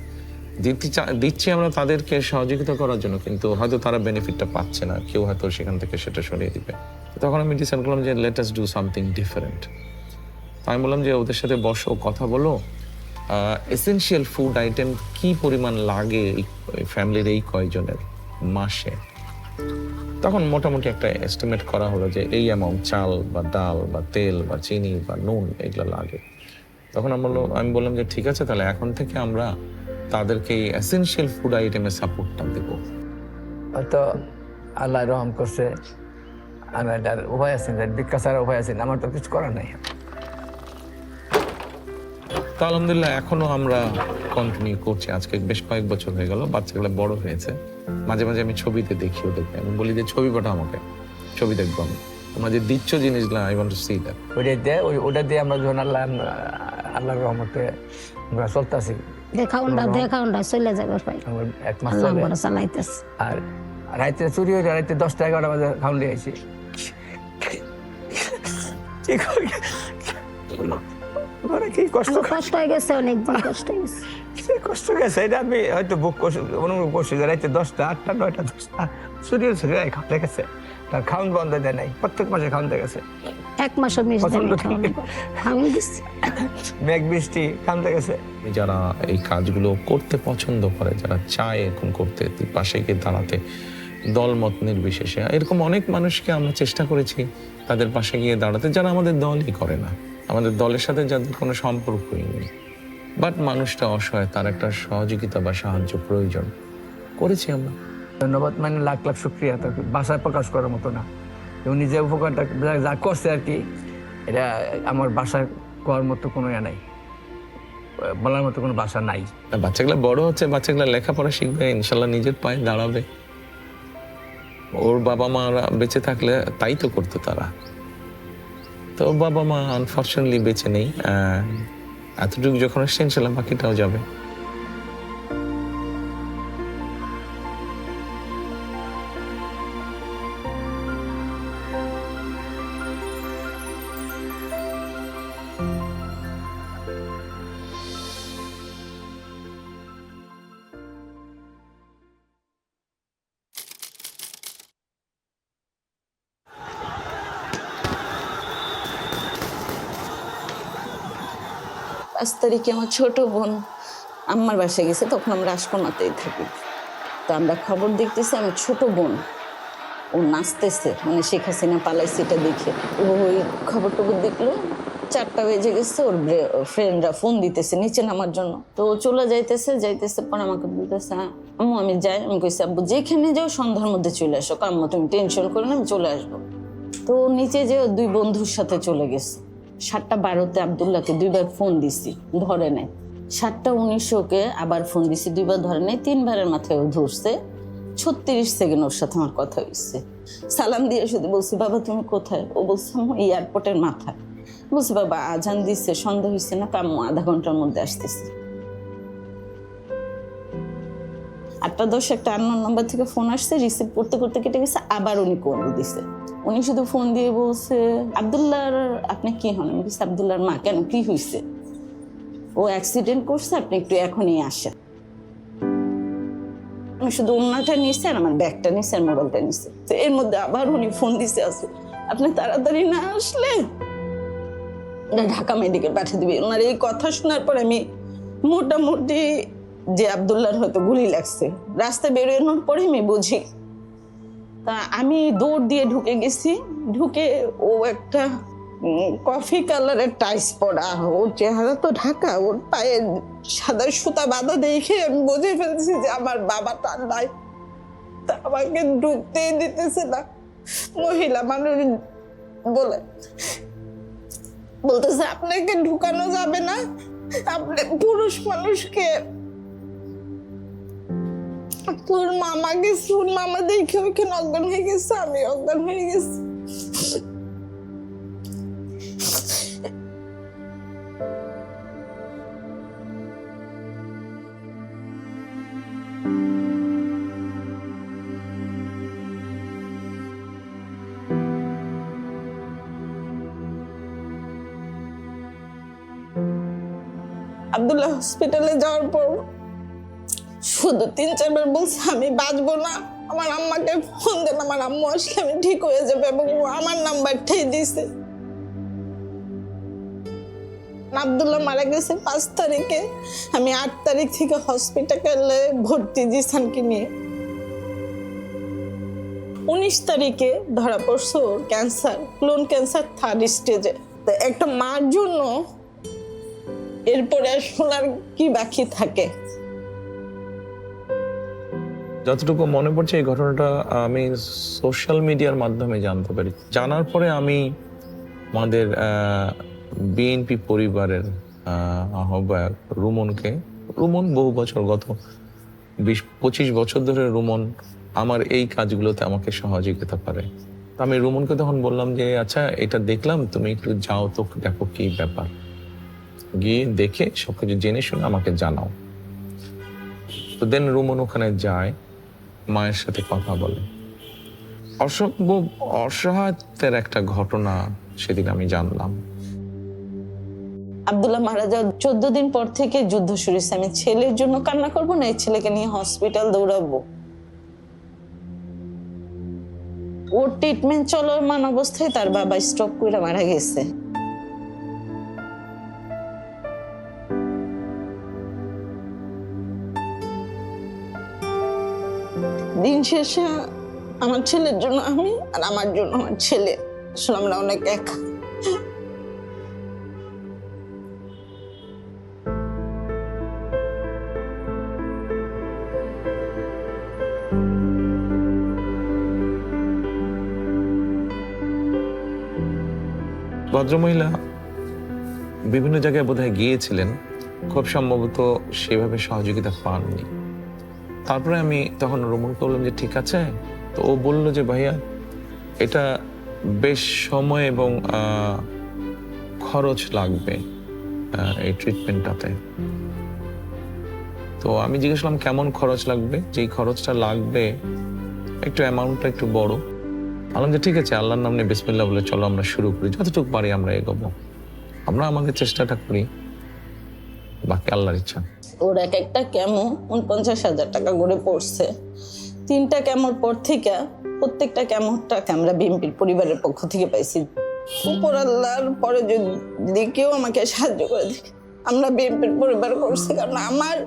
দিচ্ছি আমরা তাদেরকে সহযোগিতা করার জন্য, কিন্তু হয়তো তারা বেনিফিটটা পাচ্ছে না, কেউ হয়তো সেখান থেকে সেটা সরিয়ে দিবে। তখন আমি ডিসাইড করলাম যে let us do something different. আমি বললাম যে ওদের সাথে বসো, কথা বলো, এসেনশিয়াল ফুড আইটেম কি পরিমাণ লাগে ফ্যামিলির এই কয়জনের মাসে। তখন মোটামুটি একটা এস্টিমেট করা হলো যে এই অ্যামাউন্ট চাল বা ডাল বা তেল বা চিনি বা নুন এগুলো লাগে। তখন আমি বললাম যে ঠিক আছে, তাহলে এখন থেকে আমরা তাদেরকে এই এসেনশিয়াল ফুড আইটেমের সাপোর্টটা দেবো। হয়তো আল্লাহ রহম করছে, আমার উপায় আছেন, ভিক্ষা ছাড়া উপায় আছেন, আমার তো কিছু করার নাই। তো আলহামদুলিল্লাহ এখনো আমরা কন্টিনিউ করছি, আজকে বেশ কয়েক বছর হয়ে গেল, বাচ্চাগুলো বড় হয়েছে। মাঝে মাঝে আমি ছবিতে দেখি ওদেরকে, আমি বলি যে ছবি পাঠাও আমাকে, ছবি দেখবো আমি, তোমরা যে দিচ্ছ জিনিসগুলো I want to see that. ওটা দিয়ে আমরা যখন আল্লাহর রহমতে আমরা চলতেছি, দেখা চলে যাবে ভাই, 1 মাস চালাইতেছে। আর রাইতে চুরি হয়ে রাইতে 10টা 11টা বাজে খাউন দিয়ে আইছি। কি কষ্ট আমার কষ্ট হয়ে গেছে, অনেকদিন কষ্ট হয়ে গেছে। কষ্ট গেছে, এটা আমি হয়তো বুক করছি, অনুভব করছি যে রাইতে 10টা 8টা 9টা 10টা চুরি হয়েছে, খাওয়া গেছে, তার খাউন বন্ধ দেয় নাই, প্রত্যেক মাসে খাউন দিয়ে গেছে। 1 মাসও মিস দেয়নি খাওয়ানো দিচ্ছি। মেঘ বৃষ্টি খামতে গেছে। যারা এই কাজগুলো করতে পছন্দ করে, যারা চায় এরকম করতে, পাশে গিয়ে দাঁড়াতে, দলমত নির্বিশেষে, এরকম অনেক মানুষকে আমরা চেষ্টা করেছি তাদের পাশে গিয়ে দাঁড়াতে, যারা আমাদের দলই করে না, আমাদের দলের সাথে যাদের কোনো সম্পর্কই নেই, বাট মানুষটা অসহায়, তার একটা সহযোগিতা বা সাহায্য প্রয়োজন, করেছি আমরা। ধন্যবাদ মানে লাখ লাখ শুক্রিয়া, তাকে ভাষায় প্রকাশ করার মতো না। এবং নিজে উপকারটা যা করছে আর কি, এটা আমার বাসায় করার মতো কোনো ইয়ে নাই, বলার মতো কোনো ভাষা নাই। বাচ্চাগুলো বড় হচ্ছে, বাচ্চাগুলো লেখাপড়া শিখবে, ইনশাল্লাহ নিজের পায়ে দাঁড়াবে। ওর বাবা মারা বেঁচে থাকলে তাই তো করতো তারা, তো বাবা মা আনফর্চুনেটলি বেঁচে নেই। এতটুকু যখন আসছে ইনশাল্লাহ বাকিটাও যাবে। পাঁচ তারিখে আমার ছোট বোন আম্মার বাসায় গেছে, তখন আমরা রাজকোনাতেই থাকি। তো আমরা খবর দেখতেছি আমার ছোট বোন ও নাচতেছে, মানে শেখ হাসিনা পালাইছে এটা দেখে ও ওই খবর টবর দেখলো। 4টা বেজে গেছে, ওর ফ্রেন্ডরা ফোন দিতেছে নিচে নামার জন্য। তো ও চলে যাইতেছে পর আমাকে বলতেছে, আম্মু আমি যাই। আমি কইছি আব্বু যেখানে যাও সন্ধ্যার মধ্যে চলে আসো, আম্মু তুমি টেনশন করো না, আমি চলে আসবো। তো নিচে যে 2 বন্ধুর সাথে চলে গেছে। 7:12 আব্দুল্লাহকে 2বার ফোন দিছি, ধরে নাই। 7:19 আবার ফোন দিছি, 2বার ধরে নাই। 3বারের মাথায় ও ধরছে। 36 সেকেন্ড ওর সাথে আমার কথা হয়েছে। সালাম দিয়ে শুধু বলছি, বাবা তুমি কোথায়? ও বলছে এয়ারপোর্টের মাথায়। বলছি বাবা আজান দিচ্ছে, সন্ধ্যা হয়েছে না, আম্মু আধা ঘন্টার মধ্যে আসতেছি। 8:10 একটা আননোন নাম্বার থেকে ফোন আসছে, রিসিভ করতে করতে কেটে গেছে। আবার উনি কল দিছে। উনি শুধু ফোন দিয়ে বলছে, আব্দুল্লাহর আপনি কি হন? আমি বলছি আব্দুল্লাহর মা। কেন, কি হয়েছে? ও অ্যাক্সিডেন্ট করছে, আপনি একটু এখনই আসেন। আমি শুধু ওনাটা নিয়েছি আর আমার ব্যাগটা নিয়েছি আর মোবাইলটা নিয়েছি। তো এর মধ্যে আবার উনি ফোন দিছে, আছে আপনি তাড়াতাড়ি না আসলে ঢাকা মেডিকেল পাঠিয়ে দিবে। ওনার এই কথা শোনার পর আমি মোটামুটি যে আব্দুল্লাহর হয়তো গুলি লাগছে, রাস্তায় বেরোনোর পরে আমি বুঝি। তা আমি দৌড় দিয়ে ঢুকে গেছি। ঢুকে ও একটা কফি কালারের টাইস পরা, ওর চেহারা তো ঢাকা, ওর পায়ে সাদা সুতা বাঁধা দেখে আমি বুঝে ফেলছি যে আমার বাবাটা নাই। তা আমাকে ঢুকতেই দিতেছে না। মহিলা মানুষ বলতেছে আপনাকে ঢুকানো যাবে না, আপনি পুরুষ মানুষকে। তোর মামা গেছে, ওর মামা দেখে ওইখানে অজ্ঞান হয়ে গেছে, আমি অজ্ঞান হয়ে গেছি। আব্দুল্লাহ হসপিটালে যাওয়ার পর শুধু 3-4 বার বলছে আমি বাঁচবো না, আমার আম্মাকে ফোন দেন, আমার আম্মু আসলে আমি ঠিক হয়ে যাবে, এবং ও আমার নাম্বারটাই দিছে। আব্দুল্লাহ মারা গেছে 5 তারিখে। আমি 8 তারিখ থেকে হসপিটালে ভর্তি জিসানকে নিয়ে। 19 তারিখে ধরা পড়ছে ওর ক্যান্সার, কোলন ক্যান্সার 3rd স্টেজে। তো একটা মার জন্য এরপরে শোনার কি বাকি থাকে? যতটুকু মনে পড়ছে এই ঘটনাটা আমি সোশ্যাল মিডিয়ার মাধ্যমে জানতে পারি। জানার পরে আমি আমাদের বিএনপি পরিবারের আহ্বায়ক রুমন বহু বছর, গত 20-25 বছর ধরে রুমন আমার এই কাজগুলোতে আমাকে সহযোগিতা করে। আমি রুমনকে তখন বললাম যে আচ্ছা এটা দেখলাম, তুমি একটু যাও তো, দেখো কি ব্যাপার, গিয়ে দেখে সবকিছু জেনে শুনে আমাকে জানাও। তো দেন রুমন ওখানে যায়, মায়ের সাথে কথা বলে। অসম্ভব অসহায়ত্বের একটা ঘটনা সেদিন আমি জানলাম। আব্দুল্লাহ মারা যাওয়ার 14 দিন পর থেকে যুদ্ধ শুরু হয়েছে। আমি ছেলের জন্য কান্না করবো না, এই ছেলেকে নিয়ে হসপিটাল দৌড়াবো। ওর ট্রিটমেন্ট চলমান অবস্থায় তার বাবা স্ট্রোক করে মারা গেছে। দিন শেষে আমার ছেলের জন্য আমি, আর আমার জন্য আমার ছেলে, আসলে আমরা অনেক একা। ভদ্রমহিলা বিভিন্ন জায়গায় বোধহয় গিয়েছিলেন, খুব সম্ভবত সেভাবে সহযোগিতা পাননি। তারপরে আমি তখন রুমুলকে বললাম যে ঠিক আছে। তো ও বলল যে ভাইয়া এটা বেশ সময় এবং খরচ লাগবে এই ট্রিটমেন্টটাতে। তো আমি জিজ্ঞেস করলাম কেমন খরচ লাগবে, যেই খরচটা লাগবে একটু অ্যামাউন্টটা একটু বড়। বললাম যে ঠিক আছে, আল্লাহর নাম নিয়ে বিসমিল্লাহ বলে চলো আমরা শুরু করি, যতটুকু পারি আমরা এগোবো, আমরা আমাদের চেষ্টাটা করি, বাকি আল্লাহর ইচ্ছা। ওর এক একটা কেমো 49,000 টাকা করে পড়ছে। 3টা কেমোর পর থেকে প্রত্যেকটা কেমোর টাকা আমরা বিএমপির পরিবারের পক্ষ থেকে পাইছি। উপর আল্লাহর পরে যদি কেউ আমাকে সাহায্য করে দেখে আমরা বিএমপির পরিবার করছি, কারণ আমার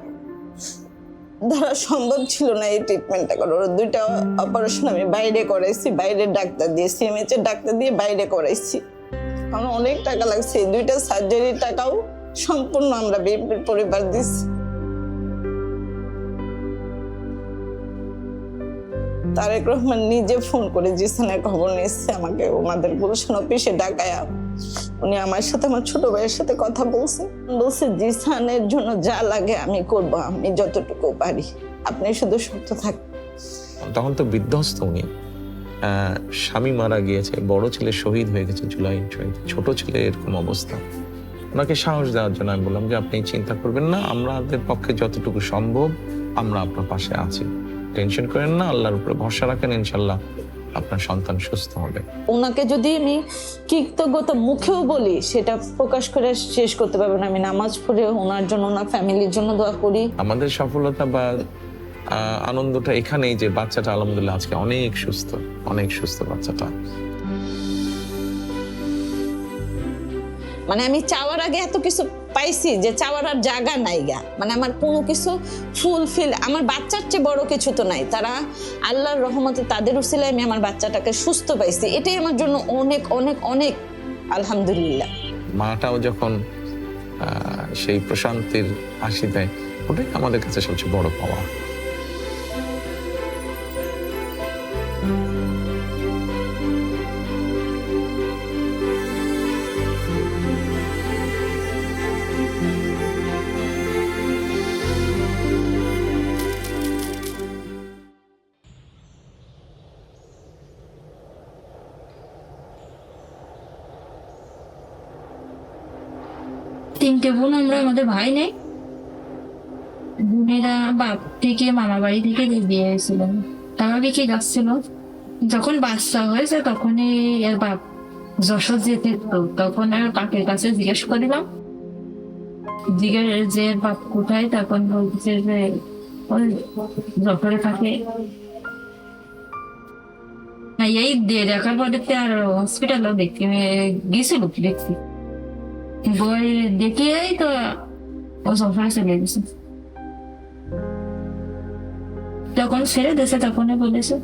ধরা সম্ভব ছিল না এই ট্রিটমেন্টটা করার। ওর 2টা অপারেশন আমি বাইরে করাইছি, বাইরে ডাক্তার দিয়ে, সিএমএইচ এর ডাক্তার দিয়ে বাইরে করাইছি, কারণ অনেক টাকা লাগছে। এই 2টা সার্জারির টাকাও সম্পূর্ণ আমরা বিএমপির পরিবার দিচ্ছি। তারেক রহমান নিজে ফোন করে জিসানের খবর নিচ্ছে আমাকে, ওনাদের গুলশান অফিসে ডাকায়া উনি আমার সাথে, আমার ছোট ভাইয়ের সাথে কথা বলছে জিসানের জন্য যা লাগে আমি করব, আমি যতটুকু পারি, আপনি শুধু সুস্থ থাকুন। তখন তো বিধ্বস্ত উনি, স্বামী মারা গিয়েছে, বড় ছেলে শহীদ হয়ে গেছে জুলাই, ছোট ছেলে এরকম অবস্থা। ওনাকে সাহস দেওয়ার জন্য আমি বললাম যে আপনি চিন্তা করবেন না, আমাদের পক্ষে যতটুকু সম্ভব আমরা আপনার পাশে আছি, টেনশন করেন না, আল্লাহর উপরে ভরসা রাখেন, ইনশাল্লাহ আপনার সন্তান সুস্থ হবে। ওনাকে যদি আমি কৃতজ্ঞতা মুখেও বলি সেটা প্রকাশ করে শেষ করতে পারবো না। আমি নামাজ পড়ে ওনার জন্য, ওনার ফ্যামিলির জন্য দোয়া করি। আমাদের সফলতা বা আনন্দটা এখানেই যে বাচ্চাটা আলহামদুলিল্লাহ আজকে অনেক সুস্থ, অনেক সুস্থ বাচ্চাটা। মানে আমি চাওয়ার আগে এত কিছু পাইছি যে চাওয়ার আর জায়গা নাই গা, মানে আমার কোনো কিছু ফুলফিল, আমার বাচ্চার চেয়ে বড় কিছু তো নাই। তারা আল্লাহর রহমতে তাদের উসিলায় আমি আমার বাচ্চাটাকে সুস্থ পাইছি, এটাই আমার জন্য অনেক অনেক অনেক আলহামদুলিল্লাহ। মাটাও যখন সেই প্রশান্তির হাসি দেয়, ওটাই আমাদের কাছে সবচেয়ে বড় পাওয়া। তিনটে বোন আমরা, আমাদের ভাই নেই। বোনেরা বাপ থেকে মামা বাড়ি থেকে দিয়ে এসেছিলেন, টাকা বিক্রি যাচ্ছিল। যখন বাচ্চা হয়েছে তখনই এর বাপ যশোর যেতে, তখন আর বাপের কাছে জিজ্ঞেস করিলাম, যে বাপ কোথায়, তখন বলছে যে যশোরে থাকে। এই দেখার পরে আর হসপিটালও দেখতে গেছিল, দেখছি বই দেখে তো ও সফরে চলে গেছে। তখন ছেড়ে দিয়েছে, তখনই বলেছে।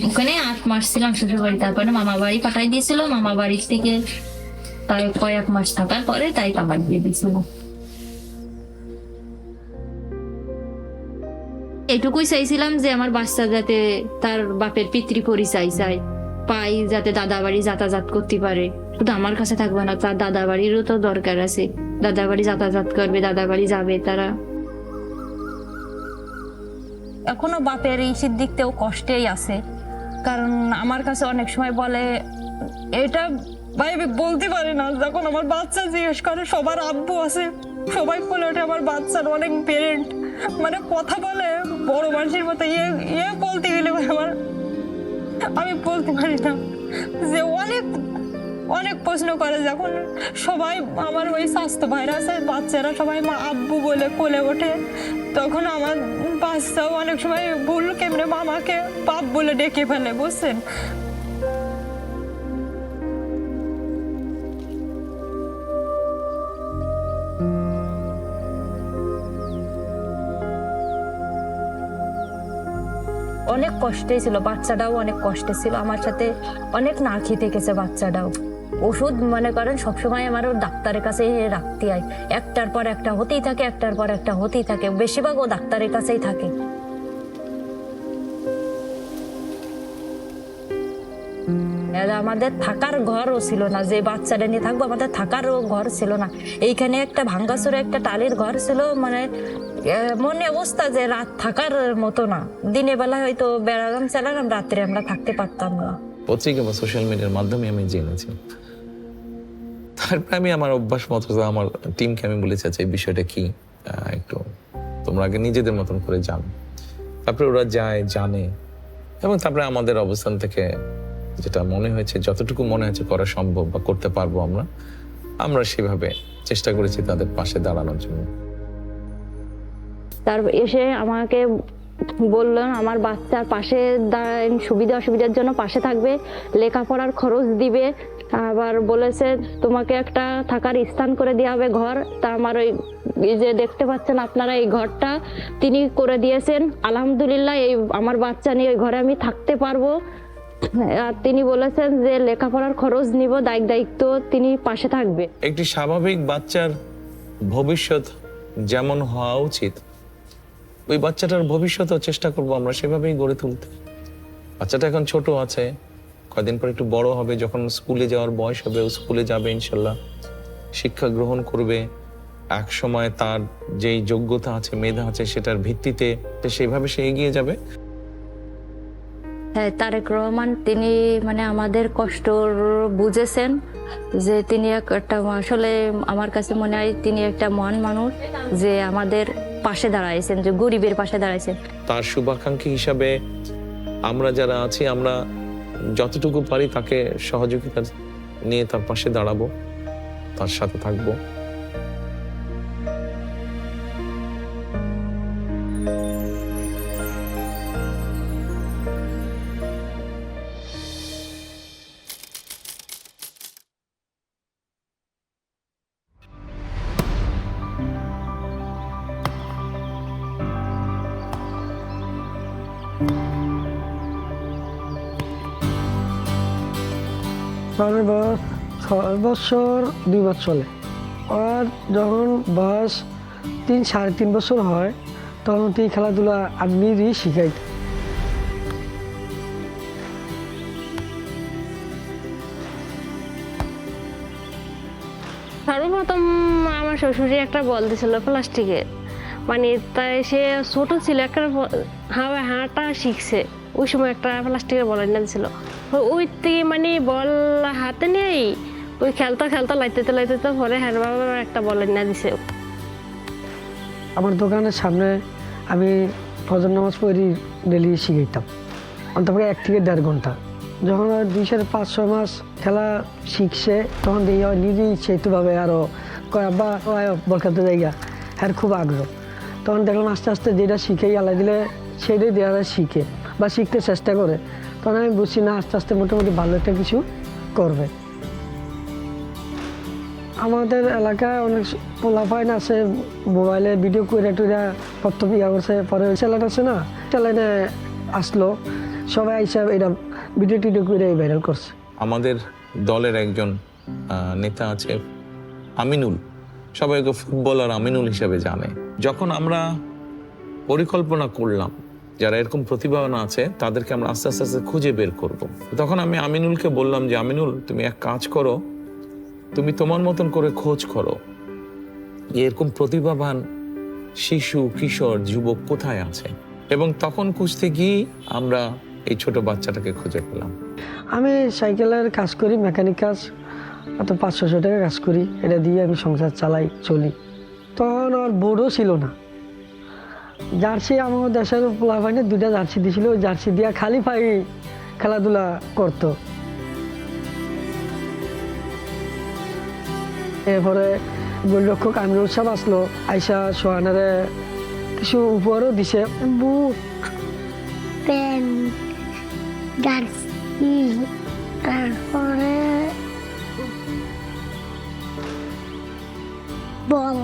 ওখানে 8 মাস ছিলাম শ্বশুর বাড়ি, তারপরে মামা বাড়ি পাঠাই দিয়েছিল। মামা বাড়ি থেকে তাই কয়েক মাস থাকার পরে তাই কাবার দিয়ে দিয়েছিল। এটুকুই চাইছিলাম যে আমার বাচ্চা যাতে তার বাপের পিতৃ পরিচয় চাই পাই, যাতে দাদা বাড়ি যাতায়াত করতে পারে। শুধু আমার কাছে থাকবে না, তার দাদা বাড়িরও তো দরকার আছে, দাদা বাড়ি যাতায়াত করবে, দাদা বাড়ি যাবে তারা। এখনো বাপের এই দিকতেও কষ্টেই আছে, কারণ আমার কাছে অনেক সময় বলে, এটা ভাই বলতে পারে না। যখন আমার বাচ্চা জিজ্ঞেস করে সবার আব্বু আছে, সবাই কোলে ওঠে, আমার বাচ্চার অনেক পেরেন্ট মানে কথা বলে বড় মানুষের মতো ইয়ে বলতে গেলে আমার আমি বলতে পারি না, যে অনেক অনেক প্রশ্ন করে। যখন সবাই আমার ওই স্বাস্থ্য ভাইরা আছে, বাচ্চারা সবাই মা আব্বু বলে কোলে ওঠে, তখন আমার বাচ্চাও অনেক সময় ভুল কেমনে মামাকে বাপ বলে ডেকে ফেলে, বুঝছেন। অনেক কষ্টে ছিল, বাচ্চাটাও অনেক কষ্টে ছিল, আমার সাথে অনেক না খেতে গেছে বাচ্চাটাও। ওষুধ মনে করেন সবসময় আমার ডাক্তারের কাছে রাখতে হয়, একটার পর একটা হতেই থাকে, একটার পর একটা হতেই থাকে, বেশিরভাগ ও ডাক্তারের কাছেই থাকে। আমাদের থাকার ঘরও ছিল না, যে বাচ্চাটা নিয়ে থাকবো আমাদের থাকারও ঘর ছিল না। এইখানে একটা ভাঙ্গাচোরা একটা টালির ঘর ছিল, মানে মনে অবস্থা যে রাত থাকার মতো না। দিনের বেলা হয়তো বেড়ালাম চালালাম, রাত্রে আমরা থাকতে পারতাম না। পত্রিকা বা সোশ্যাল মিডিয়ার মাধ্যমে আমি জেনেছি। তারপরে আমি আমার অভ্যাস মতো আমার টিমকে আমি বলেছি, আচ্ছা এই বিষয়টা কি, একটু তোমরা আগে নিজেদের মতন করে জানো। তারপরে ওরা যায়, জানে, এবং তারপরে আমাদের অবস্থান থেকে যেটা মনে হয়েছে, যতটুকু মনে হয়েছে করা সম্ভব বা করতে পারবো আমরা সেভাবে চেষ্টা করেছি তাদের পাশে দাঁড়ানোর জন্য। তার এসে আমাকে বললেন আমার বাচ্চার পাশে সুবিধা অসুবিধার জন্য পাশে থাকবে, লেখাপড়ার খরচ দিবে, আবার বলেছে তোমাকে একটা থাকার স্থান করে দেওয়া হবে ঘর। তা আমার ওই যে দেখতে পাচ্ছেন আপনারা, এই ঘরটা তিনি করে দিয়েছেন আলহামদুলিল্লাহ। এই আমার বাচ্চা নিয়ে ওই ঘরে আমি থাকতে পারবো। আর তিনি বলেছেন যে লেখাপড়ার খরচ নিব, দায়িত্ব তিনি পাশে থাকবে। একটি স্বাভাবিক বাচ্চার ভবিষ্যৎ যেমন হওয়া উচিত, ওই বাচ্চাটার ভবিষ্যৎও চেষ্টা করব আমরা সেভাবেই গড়ে তুলতে। বাচ্চাটা এখন ছোট আছে, কয়েকদিন পর একটু বড় হবে, যখন স্কুলে যাওয়ার বয়স হবে ও স্কুলে যাবে ইনশাল্লাহ, শিক্ষা গ্রহণ করবে। এক সময় তার যেই যোগ্যতা আছে, মেধা আছে, সেটার ভিত্তিতে সেইভাবে সে এগিয়ে যাবে। হ্যাঁ, তারেক রহমান তিনি মানে আমাদের কষ্ট বুঝেছেন, যে তিনি একটা আসলে আমার কাছে মনে হয় তিনি একটা মহান মানুষ, যে আমাদের পাশে দাঁড়াইছেন, যে গরিবের পাশে দাঁড়াইছেন। তার শুভাকাঙ্ক্ষী হিসাবে আমরা যারা আছি, আমরা যতটুকু পারি তাকে সহযোগিতা নিয়ে তার পাশে দাঁড়াবো, তার সাথে থাকবো। আমার বয়স 6 বছর 2 মাস চলে। আর যখন বয়স 3-3.5 বছর হয়, তখন তুই খেলাধুলা আমি নিজেই শিখাই। সর্বপ্রথম আমার শ্বশুরে একটা বল দিয়েছিল প্লাস্টিকের, মানে তাই সে ছোট ছিল, একটা হাঁটা শিখছে, ওই সময় একটা প্লাস্টিকের বল এনে দিয়েছিল। ওই থেকে মানে বল হাতে নেই, ওই খেলতে লাইতে পরে হ্যাঁ বাবা একটা বল এনে দিছে। আমার দোকানের সামনে আমি ফজর নামাজ পড়ি, ডেলি শিখাইতাম অন্তত 1 থেকে 1.5 ঘন্টা। যখন 2-5-6 মাস খেলা শিখছে, তখন দেখি নিজেই সেতুভাবে আরও আব্বা বল খেলতে জায়গা, হ্যাঁ খুব আগ্রহ। তখন দেখলাম আস্তে আস্তে যেটা শিখে আল্লাহ দিলে সেটাই দেওয়া শিখে বা শিখতে চেষ্টা করে। তখন আমি বুঝছি না, আস্তে আস্তে মোটামুটি ভালো একটা কিছু করবে। আমাদের এলাকায় অনেক পোলাপাইন আছে, মোবাইলে ভিডিও করে টুরা প্রথম ইয়া করছে, পরে চ্যানেল আছে না, চ্যানেলে আসলো, সবাই হিসাবে এটা ভিডিও টিডিও করে ভাইরাল করছে। আমাদের দলের একজন নেতা আছে আমিনুল, সবাই ওকে ফুটবলার আমিনুল হিসেবে জানে। যখন আমরা পরিকল্পনা করলাম যারা এরকম প্রতিভাবান আছে তাদেরকে আমরা আস্তে আস্তে আস্তে খুঁজে বের করব, তখন আমি আমিনুলকে বললাম যে আমিনুল, তুমি এক কাজ করো, তুমি তোমার মতন করে খোঁজ করো এরকম প্রতিভাবান শিশু, কিশোর, যুবক কোথায় আছে। এবং তখন খুঁজতে গিয়ে আমরা এই ছোট বাচ্চাটাকে খুঁজে পেলাম। আমি সাইকেলের কাজ করি, মেকানিক কাজ, অত 500-600 টাকা কাজ করি, এটা দিয়ে আমি সংসার চালাই, চলি। তখন ওর বোর্ডও ছিল না। জার্সি আমার দেশের পোলাপাইনে 2টা জার্সি দিয়েছিল, ওই জার্সি দিয়া খালি পায়ে খেলাধুলা করতো। এরপরে গোলরক্ষক আমিরুল সাহেব আসলো, আইসা সোহানারে কিছু উপহারও দিছে, বুট, পেন, জার্সি, তারপরে বল।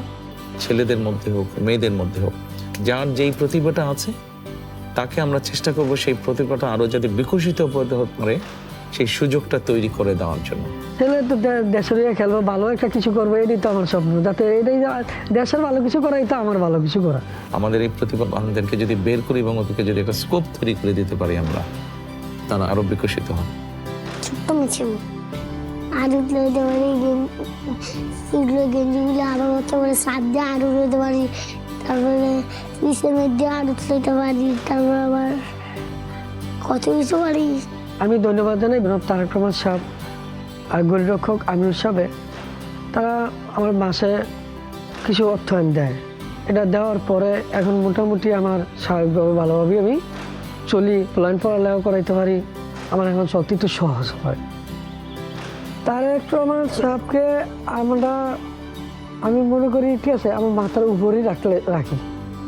ছেলেদের মধ্যে হোক মেয়েদের মধ্যে হোক, যার যেই প্রতিভাটা আছে তাকে আমরা চেষ্টা করব সেই প্রতিভাটা আরো যাতে বিকশিত হতে পারে সেই সুযোগটা তৈরি করে দেওয়ার জন্য। ছেলে তো দেশের হয়ে খেলবো, ভালো একটা কিছু করবো, এটাই তো আমার স্বপ্ন। যাতে এটাই দেশের ভালো কিছু করাই তো আমার ভালো কিছু করা। আমাদের এই প্রতিভাবানদেরকে যদি বের করি এবং ওদেরকে যদি একটা স্কোপ তৈরি করে দিতে পারি আমরা, তারা আরো বিকশিত হয়। ছোট্ট মিছিল আরো লইতে পারি, এগুলো গেঞ্জিগুলো আরো হতে পারে, সাপ দিয়ে আরো লইতে পারি, তারপরে পিসের মধ্যে আরো লইতে পারি, তারপর আবার কত কিছু পারি। আমি ধন্যবাদ জানাই বিনোদ তারেক রহমান সাহেব আর গোলরক্ষক আমিরুল সাহেব। তারা আমার মাসে কিছু অর্থায়ন দেয়। এটা দেওয়ার পরে এখন মোটামুটি আমার স্বাভাবিকভাবে ভালোভাবে আমি চলি, প্ল্যান পড়ালেও করাইতে পারি। আমার এখন সত্যি তো সহজ হয়। তারেক রহমান সাহেবকে আমি মনে করি ঠিক আছে আমার মাথার উপরেই রাখি।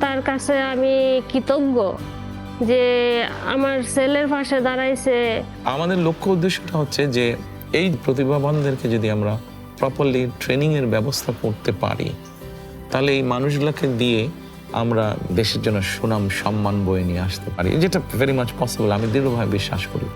তার কাছে আমি কৃতজ্ঞ যে আমার ছেলের পাশে দাঁড়াইছে। আমাদের লক্ষ্য উদ্দেশ্যটা হচ্ছে যে এই প্রতিভাবানদেরকে যদি আমরা প্রপারলি ট্রেনিং এর ব্যবস্থা করতে পারি, তাহলে এই মানুষগুলোকে দিয়ে আমরা দেশের জন্য সুনাম সম্মান বয়ে নিয়ে আসতে পারি, যেটা ভেরি মাচ পসিবল, আমি দৃঢ়ভাবে বিশ্বাস করি।